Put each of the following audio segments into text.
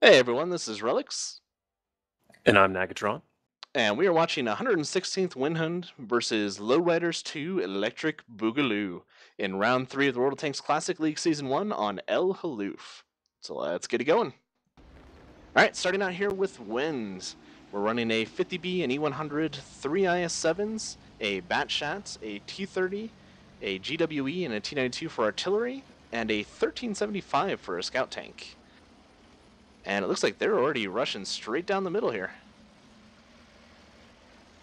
Hey everyone, this is Relics, And I'm Nagatron. and we are watching 116th Windhund versus Lowriders 2 Electric Boogaloo in round 3 of the World of Tanks Classic League Season 1 on El Hallouf. So let's get it going. Alright, starting out here with wins. We're running a 50B, an E100, 3 IS-7s, a Batshat, a T-30, a GWE, and a T-92 for artillery, and a 1375 for a scout tank. And it looks like they're already rushing straight down the middle here.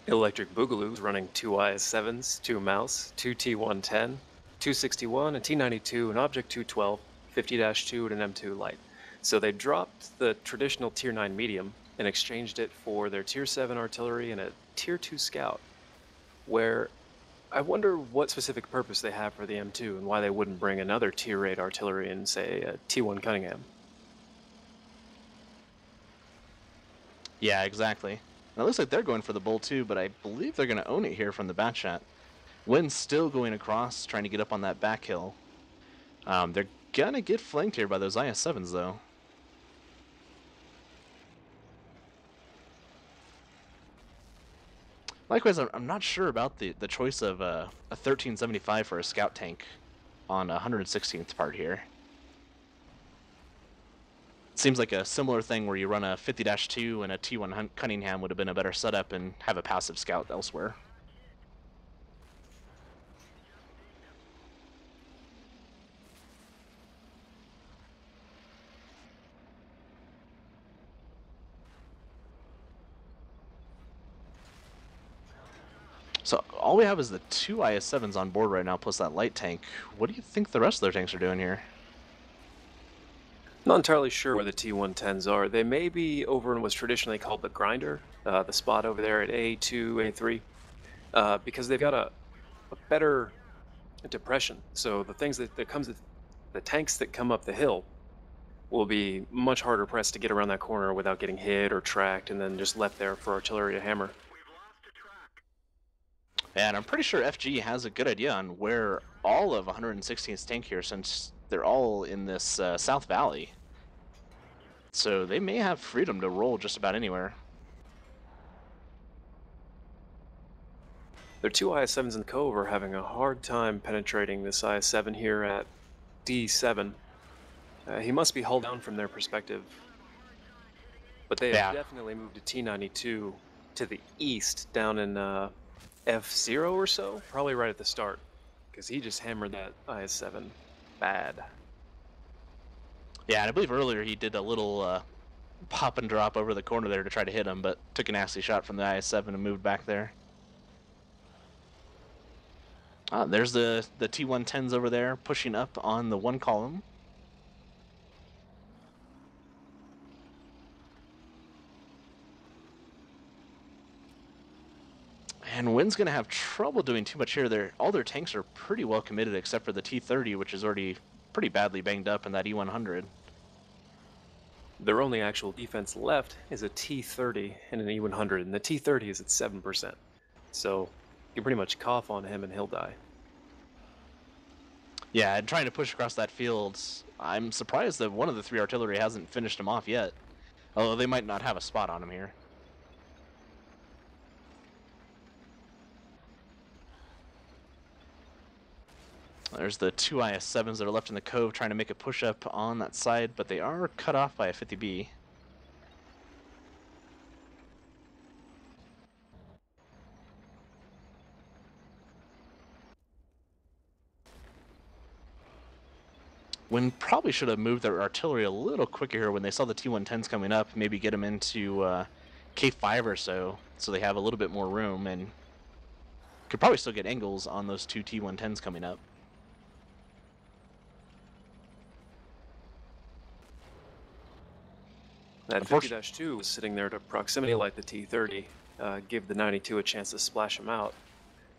Electric Boogaloo is running two IS-7s, two Mouse, two T-110, 261, a T-92, an Object 212, 50-2, and an M2 Light. So they dropped the traditional Tier 9 medium and exchanged it for their Tier 7 artillery and a Tier 2 scout, where I wonder what specific purpose they have for the M2 and why they wouldn't bring another Tier 8 artillery in, say, a T-1 Cunningham. Yeah, exactly. And it looks like they're going for the bull too, but I believe they're going to own it here from the Batchat. Wynn's still going across, trying to get up on that back hill. They're going to get flanked here by those IS-7s, though. Likewise, I'm not sure about the choice of a 1375 for a scout tank on 116th part here. It seems like a similar thing where you run a 50-2 and a T1 Cunningham would have been a better setup and have a passive scout elsewhere. So all we have is the two IS-7s on board right now, plus that light tank. What do you think the rest of their tanks are doing here? Not entirely sure where the T-110s are. They may be over in what's traditionally called the grinder, the spot over there at A2, A3, because they've got a better depression. So the things that comes, the tanks that come up the hill will be much harder pressed to get around that corner without getting hit or tracked and then just left there for artillery to hammer. And I'm pretty sure FG has a good idea on where all of 116th tank here, since they're all in this South Valley. So they may have freedom to roll just about anywhere. Their two IS-7s in the cove are having a hard time penetrating this IS-7 here at D7. He must be hull down from their perspective. But they have definitely moved a T-92 to the east down in F0 or so, probably right at the start, because he just hammered that IS-7 bad. Yeah, and I believe earlier he did a little pop and drop over the corner there to try to hit him, but took a nasty shot from the IS-7 and moved back there. There's the T-110s over there pushing up on the one column. And Wynn's going to have trouble doing too much here. All their tanks are pretty well committed except for the T-30, which is already pretty badly banged up in that E-100. Their only actual defense left is a T-30 and an E-100, and the T-30 is at 7%. So you can pretty much cough on him and he'll die. Yeah, and trying to push across that field, I'm surprised that one of the three artillery hasn't finished him off yet. Although they might not have a spot on him here. There's the two IS-7s that are left in the cove trying to make a push-up on that side, but they are cut off by a 50B. Wynn probably should have moved their artillery a little quicker here when they saw the T-110s coming up, maybe get them into K5 or so they have a little bit more room, and could probably still get angles on those two T-110s coming up. That 50-2 was sitting there to proximity light the T-30, give the 92 a chance to splash him out.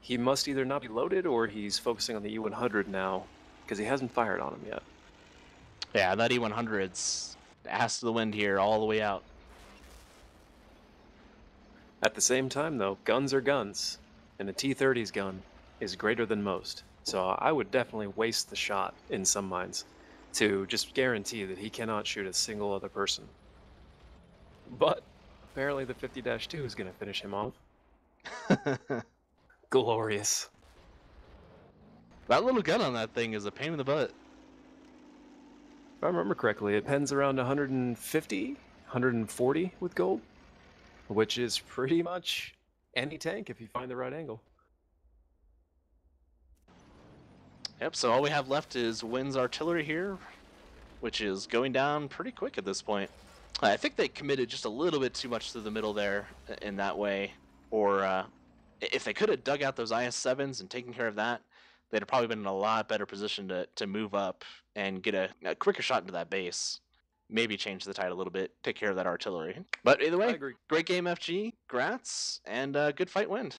He must either not be loaded or he's focusing on the E-100 now, because he hasn't fired on him yet. Yeah, that E-100's ass to the wind here all the way out. At the same time, though, guns are guns, and the T-30's gun is greater than most. So I would definitely waste the shot in some minds to just guarantee that he cannot shoot a single other person. But apparently the 50-2 is going to finish him off. That Glorious. little gun on that thing is a pain in the butt. If I remember correctly, it pens around 150, 140 with gold, which is pretty much any tank if you find the right angle. Yep, so all we have left is Wynn's artillery here, which is going down pretty quick at this point. I think they committed just a little bit too much to the middle there in that way. Or if they could have dug out those IS-7s and taken care of that, they'd have probably been in a lot better position to move up and get a quicker shot into that base. Maybe change the tide a little bit, take care of that artillery. But either way, great game, FG. Grats, and good fight, Wind.